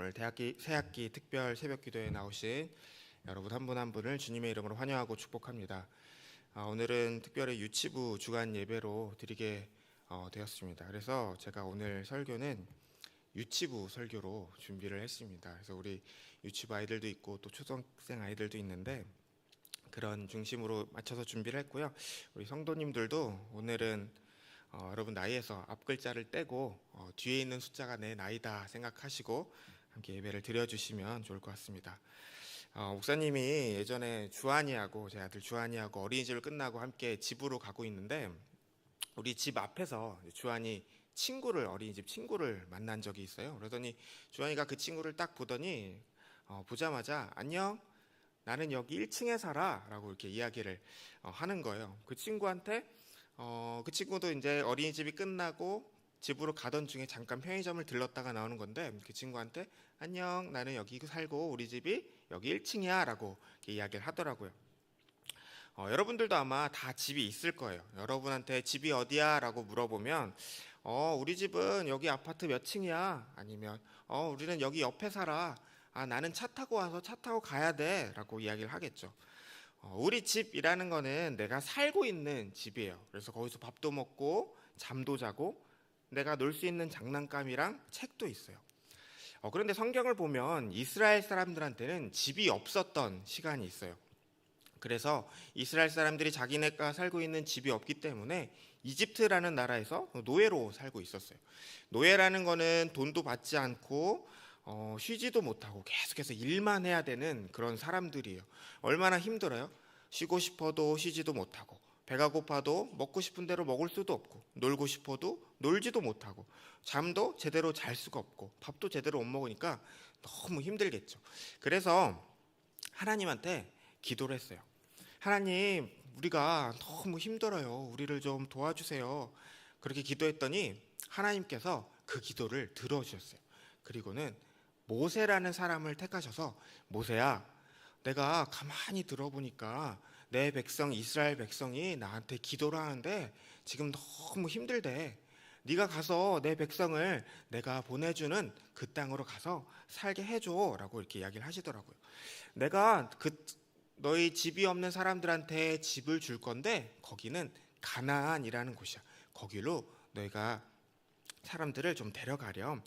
오늘 새학기 특별 새벽기도에 나오신 여러분 한 분 한 분을 주님의 이름으로 환영하고 축복합니다. 오늘은 특별히 유치부 주간 예배로 드리게 되었습니다. 그래서 제가 오늘 설교는 유치부 설교로 준비를 했습니다. 그래서 우리 유치부 아이들도 있고 또 초등학생 아이들도 있는데 그런 중심으로 맞춰서 준비를 했고요. 우리 성도님들도 오늘은 여러분 나이에서 앞 글자를 떼고 뒤에 있는 숫자가 내 나이다 생각하시고 함께 예배를 드려주시면 좋을 것 같습니다. 목사님이 예전에 주한이하고 제 아들 주한이하고 어린이집을 끝나고 함께 집으로 가고 있는데 우리 집 앞에서 주한이 어린이집 친구를 만난 적이 있어요. 그러더니 주한이가 그 친구를 딱 보더니 보자마자 안녕, 나는 여기 1층에 살아 라고 이렇게 이야기를 하는 거예요. 그 친구한테 그 친구도 이제 어린이집이 끝나고 집으로 가던 중에 잠깐 편의점을 들렀다가 나오는 건데 그 친구한테 안녕, 나는 여기 살고 우리 집이 여기 1층이야 라고 이야기를 하더라고요. 여러분들도 아마 다 집이 있을 거예요. 여러분한테 집이 어디야 라고 물어보면 우리 집은 여기 아파트 몇 층이야, 아니면 우리는 여기 옆에 살아, 나는 차 타고 와서 차 타고 가야 돼 라고 이야기를 하겠죠. 우리 집이라는 거는 내가 살고 있는 집이에요. 그래서 거기서 밥도 먹고 잠도 자고 내가 놀 수 있는 장난감이랑 책도 있어요. 그런데 성경을 보면 이스라엘 사람들한테는 집이 없었던 시간이 있어요. 그래서 이스라엘 사람들이 자기네가 살고 있는 집이 없기 때문에 이집트라는 나라에서 노예로 살고 있었어요. 노예라는 거는 돈도 받지 않고 쉬지도 못하고 계속해서 일만 해야 되는 그런 사람들이에요. 얼마나 힘들어요? 쉬고 싶어도 쉬지도 못하고, 배가 고파도 먹고 싶은 대로 먹을 수도 없고, 놀고 싶어도 놀지도 못하고, 잠도 제대로 잘 수가 없고, 밥도 제대로 못 먹으니까 너무 힘들겠죠. 그래서 하나님한테 기도를 했어요. 하나님, 우리가 너무 힘들어요. 우리를 좀 도와주세요. 그렇게 기도했더니 하나님께서 그 기도를 들어주셨어요. 그리고는 모세라는 사람을 택하셔서 모세야, 내가 가만히 들어보니까 내 백성 이스라엘 백성이 나한테 기도를 하는데 지금 너무 힘들대. 네가 가서 내 백성을 내가 보내주는 그 땅으로 가서 살게 해줘 라고 이렇게 이야기를 하시더라고요. 내가 너희 집이 없는 사람들한테 집을 줄 건데 거기는 가나안이라는 곳이야. 거기로 너희가 사람들을 좀 데려가렴.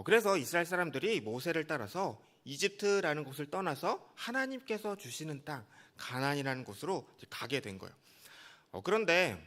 그래서 이스라엘 사람들이 모세를 따라서 이집트라는 곳을 떠나서 하나님께서 주시는 땅 가나안이라는 곳으로 가게 된 거예요. 그런데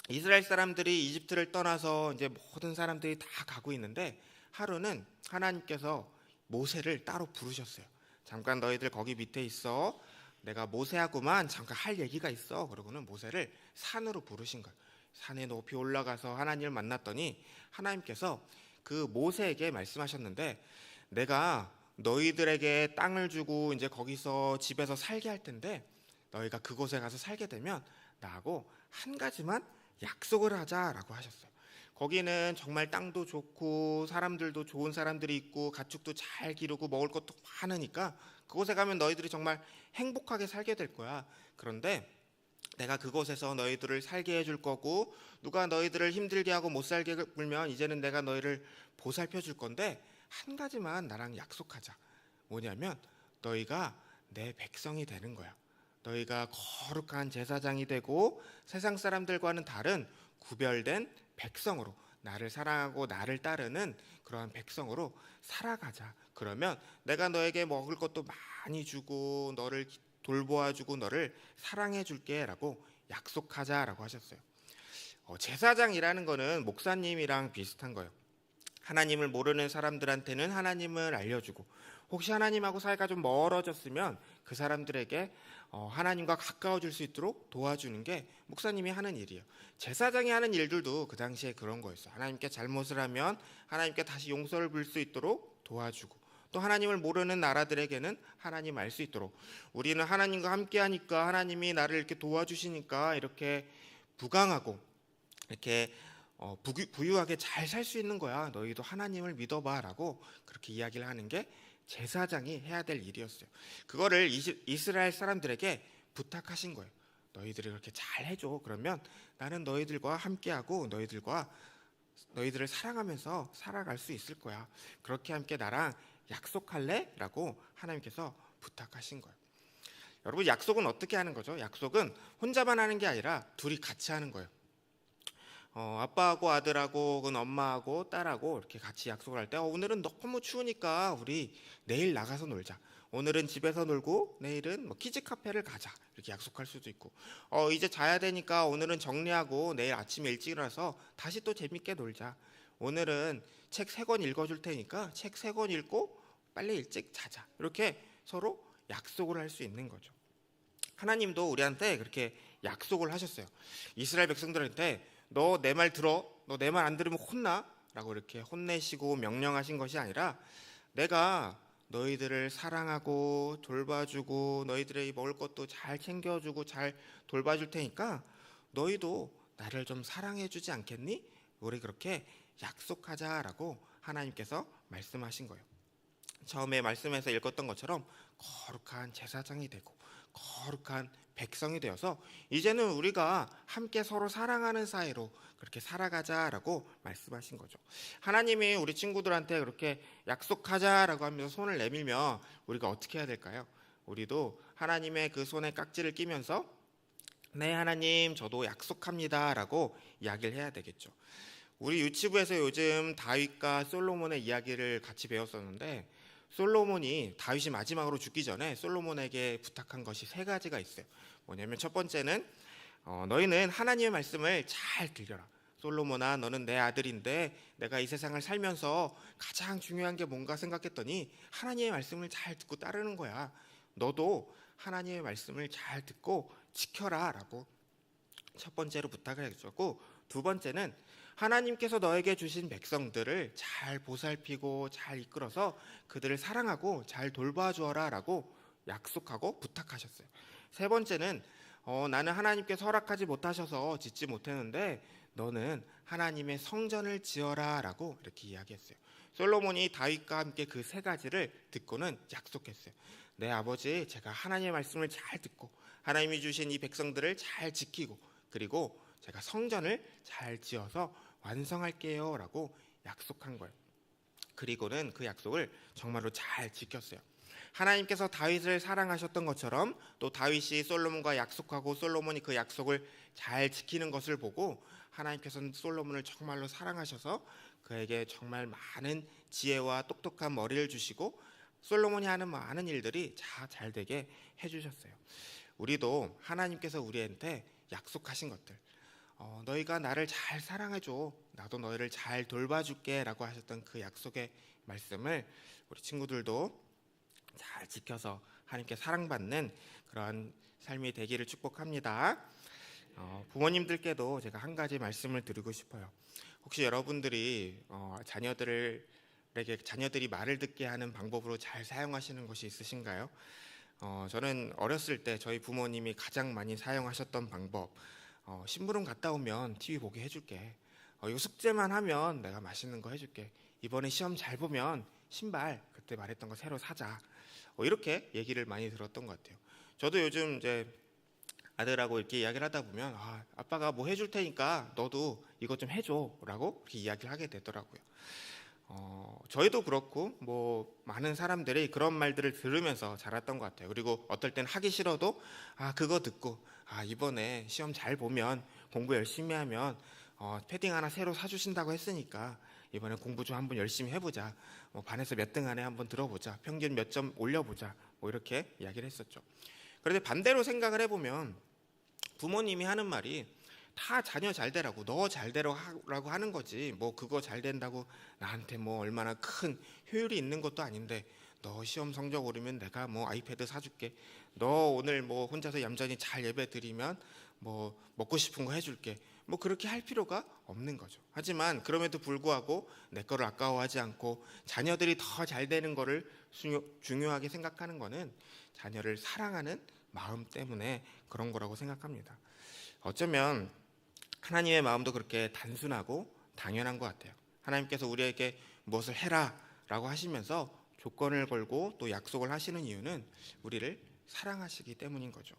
이스라엘 사람들이 이집트를 떠나서 이제 모든 사람들이 다 가고 있는데 하루는 하나님께서 모세를 따로 부르셨어요. 잠깐 너희들 거기 밑에 있어. 내가 모세하고만 잠깐 할 얘기가 있어. 그러고는 모세를 산으로 부르신 거예요. 산에 높이 올라가서 하나님을 만났더니 하나님께서 그 모세에게 말씀하셨는데 내가 너희들에게 땅을 주고 이제 거기서 집에서 살게 할 텐데 너희가 그곳에 가서 살게 되면 나하고 한 가지만 약속을 하자라고 하셨어요. 거기는 정말 땅도 좋고 사람들도 좋은 사람들이 있고 가축도 잘 기르고 먹을 것도 많으니까 그곳에 가면 너희들이 정말 행복하게 살게 될 거야. 그런데 내가 그곳에서 너희들을 살게 해줄 거고 누가 너희들을 힘들게 하고 못 살게 굴면 이제는 내가 너희를 보살펴 줄 건데 한 가지만 나랑 약속하자. 뭐냐면 너희가 내 백성이 되는 거야. 너희가 거룩한 제사장이 되고 세상 사람들과는 다른 구별된 백성으로 나를 사랑하고 나를 따르는 그러한 백성으로 살아가자. 그러면 내가 너에게 먹을 것도 많이 주고 너를 돌보아주고 너를 사랑해 줄게 라고 약속하자라고 하셨어요. 제사장이라는 거는 목사님이랑 비슷한 거예요. 하나님을 모르는 사람들한테는 하나님을 알려주고 혹시 하나님하고 사이가 좀 멀어졌으면 그 사람들에게 하나님과 가까워질 수 있도록 도와주는 게 목사님이 하는 일이에요. 제사장이 하는 일들도 그 당시에 그런 거였어요. 하나님께 잘못을 하면 하나님께 다시 용서를 빌 수 있도록 도와주고 또 하나님을 모르는 나라들에게는 하나님 알 수 있도록 우리는 하나님과 함께 하니까 하나님이 나를 이렇게 도와주시니까 이렇게 부강하고 이렇게 부유하게 잘 살 수 있는 거야. 너희도 하나님을 믿어봐 라고 그렇게 이야기를 하는 게 제사장이 해야 될 일이었어요. 그거를 이스라엘 사람들에게 부탁하신 거예요. 너희들이 그렇게 잘 해줘. 그러면 나는 너희들과 함께하고 너희들과 너희들을 사랑하면서 살아갈 수 있을 거야. 그렇게 함께 나랑 약속할래? 라고 하나님께서 부탁하신 거예요. 여러분, 약속은 어떻게 하는 거죠? 약속은 혼자만 하는 게 아니라 둘이 같이 하는 거예요. 아빠하고 아들하고 혹은 엄마하고 딸하고 이렇게 같이 약속을 할 때 오늘은 너무 추우니까 우리 내일 나가서 놀자. 오늘은 집에서 놀고 내일은 뭐 키즈 카페를 가자. 이렇게 약속할 수도 있고 이제 자야 되니까 오늘은 정리하고 내일 아침에 일찍 일어나서 다시 또 재밌게 놀자. 오늘은 책 3권 읽어줄 테니까 책 3권 읽고 빨리 일찍 자자. 이렇게 서로 약속을 할 수 있는 거죠. 하나님도 우리한테 그렇게 약속을 하셨어요. 이스라엘 백성들한테 너 내 말 들어? 너 내 말 안 들으면 혼나? 라고 이렇게 혼내시고 명령하신 것이 아니라 내가 너희들을 사랑하고 돌봐주고 너희들의 먹을 것도 잘 챙겨주고 잘 돌봐줄 테니까 너희도 나를 좀 사랑해주지 않겠니? 우리 그렇게 약속하자라고 하나님께서 말씀하신 거예요. 처음에 말씀에서 읽었던 것처럼 거룩한 제사장이 되고 거룩한 백성이 되어서 이제는 우리가 함께 서로 사랑하는 사이로 그렇게 살아가자라고 말씀하신 거죠. 하나님이 우리 친구들한테 그렇게 약속하자라고 하면서 손을 내밀면 우리가 어떻게 해야 될까요? 우리도 하나님의 그 손에 깍지를 끼면서 네, 하나님, 저도 약속합니다라고 이야기를 해야 되겠죠. 우리 유치부에서 요즘 다윗과 솔로몬의 이야기를 같이 배웠었는데 다윗이 마지막으로 죽기 전에 솔로몬에게 부탁한 것이 3가지가 있어요. 뭐냐면 첫 번째는 너희는 하나님의 말씀을 잘 들려라. 솔로몬아, 너는 내 아들인데 내가 이 세상을 살면서 가장 중요한 게 뭔가 생각했더니 하나님의 말씀을 잘 듣고 따르는 거야. 너도 하나님의 말씀을 잘 듣고 지켜라 라고 첫 번째로 부탁을 해줬고, 두 번째는 하나님께서 너에게 주신 백성들을 잘 보살피고 잘 이끌어서 그들을 사랑하고 잘 돌봐주어라 라고 약속하고 부탁하셨어요. 세 번째는 나는 하나님께서 허락하지 못하셔서 짓지 못했는데 너는 하나님의 성전을 지어라 라고 이렇게 이야기했어요. 솔로몬이 다윗과 함께 그 3가지를 듣고는 약속했어요. 네, 아버지, 제가 하나님의 말씀을 잘 듣고 하나님이 주신 이 백성들을 잘 지키고 그리고 제가 성전을 잘 지어서 완성할게요 라고 약속한 거예요. 그리고는 그 약속을 정말로 잘 지켰어요. 하나님께서 다윗을 사랑하셨던 것처럼 또 다윗이 솔로몬과 약속하고 솔로몬이 그 약속을 잘 지키는 것을 보고 하나님께서는 솔로몬을 정말로 사랑하셔서 그에게 정말 많은 지혜와 똑똑한 머리를 주시고 솔로몬이 하는 많은 일들이 잘 되게 해주셨어요. 우리도 하나님께서 우리한테 약속하신 것들, 너희가 나를 잘 사랑해줘, 나도 너희를 잘 돌봐줄게 라고 하셨던 그 약속의 말씀을 우리 친구들도 잘 지켜서 하나님께 사랑받는 그런 삶이 되기를 축복합니다. 부모님들께도 제가 한 가지 말씀을 드리고 싶어요. 혹시 여러분들이 자녀들이 말을 듣게 하는 방법으로 잘 사용하시는 것이 있으신가요? 저는 어렸을 때 저희 부모님이 가장 많이 사용하셨던 방법, 심부름 갔다 오면 TV 보게 해줄게. 이거 숙제만 하면 내가 맛있는 거 해줄게. 이번에 시험 잘 보면 신발 그때 말했던 거 새로 사자. 이렇게 얘기를 많이 들었던 것 같아요. 저도 요즘 이제 아들하고 이렇게 이야기를 하다 보면 아빠가 뭐 해줄 테니까 너도 이거 좀 해줘라고 이렇게 이야기를 하게 되더라고요. 저희도 그렇고 뭐 많은 사람들이 그런 말들을 들으면서 자랐던 것 같아요. 그리고 어떨 땐 하기 싫어도 그거 듣고 이번에 시험 잘 보면 공부 열심히 하면 패딩 하나 새로 사주신다고 했으니까 이번에 공부 좀 한번 열심히 해보자. 반에서 몇 등 안에 한번 들어보자. 평균 몇 점 올려보자. 뭐 이렇게 이야기를 했었죠. 그런데 반대로 생각을 해보면 부모님이 하는 말이 다 자녀 잘 되라고, 너 잘 되라고 하는 거지. 뭐 그거 잘 된다고 나한테 뭐 얼마나 큰 효율이 있는 것도 아닌데 너 시험 성적 오르면 내가 뭐 아이패드 사줄게. 너 오늘 뭐 혼자서 얌전히 잘 예배 드리면 뭐 먹고 싶은 거 해줄게. 뭐 그렇게 할 필요가 없는 거죠. 하지만 그럼에도 불구하고 내 거를 아까워하지 않고 자녀들이 더 잘 되는 거를 중요하게 생각하는 거는 자녀를 사랑하는 마음 때문에 그런 거라고 생각합니다. 어쩌면 하나님의 마음도 그렇게 단순하고 당연한 것 같아요. 하나님께서 우리에게 무엇을 해라 라고 하시면서 조건을 걸고 또 약속을 하시는 이유는 우리를 사랑하시기 때문인 거죠.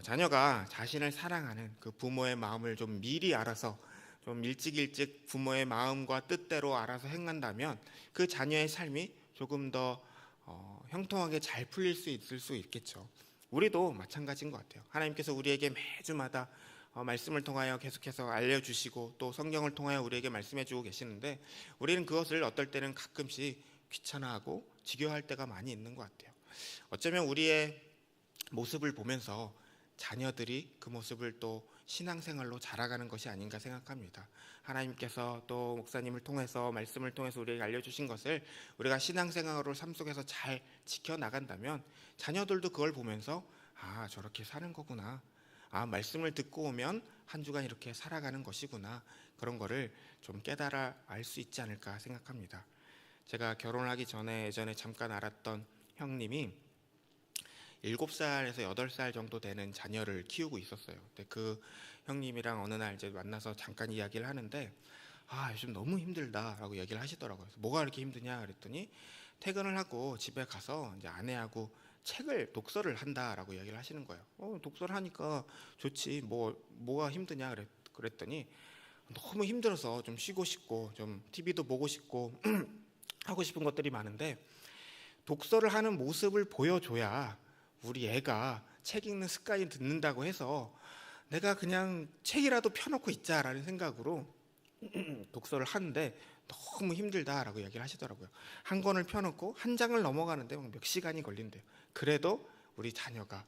자녀가 자신을 사랑하는 그 부모의 마음을 좀 미리 알아서 좀 일찍 부모의 마음과 뜻대로 알아서 행한다면 그 자녀의 삶이 조금 더 형통하게 잘 풀릴 수 있을 수 있겠죠. 우리도 마찬가지인 것 같아요. 하나님께서 우리에게 매주마다 말씀을 통하여 계속해서 알려주시고 또 성경을 통하여 우리에게 말씀해주고 계시는데 우리는 그것을 어떨 때는 가끔씩 귀찮아하고 지겨워할 때가 많이 있는 것 같아요. 어쩌면 우리의 모습을 보면서 자녀들이 그 모습을 또 신앙생활로 자라가는 것이 아닌가 생각합니다. 하나님께서 또 목사님을 통해서 말씀을 통해서 우리에게 알려주신 것을 우리가 신앙생활로 삶 속에서 잘 지켜나간다면 자녀들도 그걸 보면서 저렇게 사는 거구나, 말씀을 듣고 오면 한 주간 이렇게 살아가는 것이구나, 그런 거를 좀 깨달아 알 수 있지 않을까 생각합니다. 제가 결혼하기 전에 예전에 잠깐 알았던 형님이 7살에서 8살 정도 되는 자녀를 키우고 있었어요. 근데 그 형님이랑 어느 날 이제 만나서 잠깐 이야기를 하는데 요즘 너무 힘들다라고 얘기를 하시더라고요. 그래서 뭐가 이렇게 힘드냐 그랬더니 퇴근을 하고 집에 가서 이제 아내하고 독서를 한다라고 얘기를 하시는 거예요. 독서를 하니까 좋지, 뭐가 힘드냐 그랬더니 너무 힘들어서 좀 쉬고 싶고 좀 TV도 보고 싶고 하고 싶은 것들이 많은데 독서를 하는 모습을 보여줘야 우리 애가 책 읽는 습관이 듣는다고 해서 내가 그냥 책이라도 펴놓고 있자라는 생각으로 독서를 하는데 너무 힘들다라고 얘기를 하시더라고요. 한 권을 펴놓고 한 장을 넘어가는데 몇 시간이 걸린대요. 그래도 우리 자녀가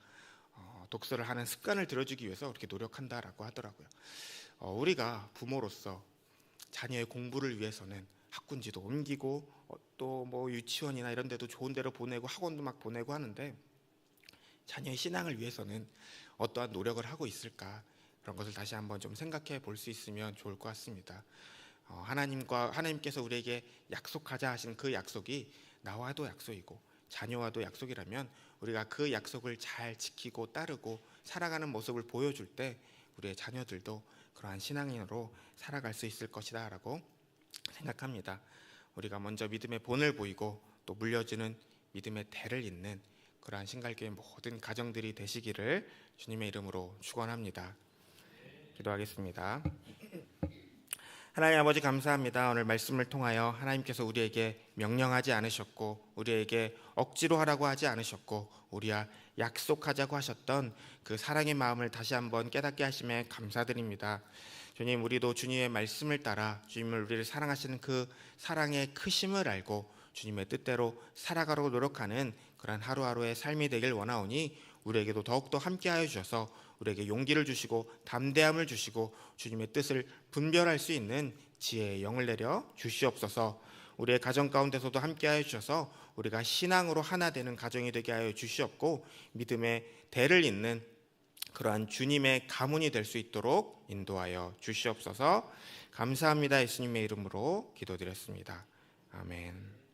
독서를 하는 습관을 들여주기 위해서 그렇게 노력한다라고 하더라고요. 우리가 부모로서 자녀의 공부를 위해서는 학군지도 옮기고 또 뭐 유치원이나 이런 데도 좋은 데로 보내고 학원도 막 보내고 하는데 자녀의 신앙을 위해서는 어떠한 노력을 하고 있을까, 그런 것을 다시 한번 좀 생각해 볼 수 있으면 좋을 것 같습니다. 하나님께서 우리에게 약속하자 하신 그 약속이 나와도 약속이고 자녀와도 약속이라면 우리가 그 약속을 잘 지키고 따르고 살아가는 모습을 보여줄 때 우리의 자녀들도 그러한 신앙인으로 살아갈 수 있을 것이다 라고 생각합니다. 우리가 먼저 믿음의 본을 보이고 또 물려주는 믿음의 대를 잇는 그러한 신갈교의 모든 가정들이 되시기를 주님의 이름으로 축원합니다. 기도하겠습니다. 하나님 아버지 감사합니다. 오늘 말씀을 통하여 하나님께서 우리에게 명령하지 않으셨고 우리에게 억지로 하라고 하지 않으셨고 우리와 약속하자고 하셨던 그 사랑의 마음을 다시 한번 깨닫게 하심에 감사드립니다. 주님, 우리도 주님의 말씀을 따라 주님을 우리를 사랑하시는 그 사랑의 크심을 알고 주님의 뜻대로 살아가려고 노력하는 그런 하루하루의 삶이 되길 원하오니 우리에게도 더욱더 함께하여 주셔서 우리에게 용기를 주시고 담대함을 주시고 주님의 뜻을 분별할 수 있는 지혜의 영을 내려 주시옵소서. 우리의 가정 가운데서도 함께하여 주셔서 우리가 신앙으로 하나 되는 가정이 되게 하여 주시옵고 믿음의 대를 잇는 그러한 주님의 가문이 될 수 있도록 인도하여 주시옵소서. 감사합니다. 예수님의 이름으로 기도드렸습니다. 아멘.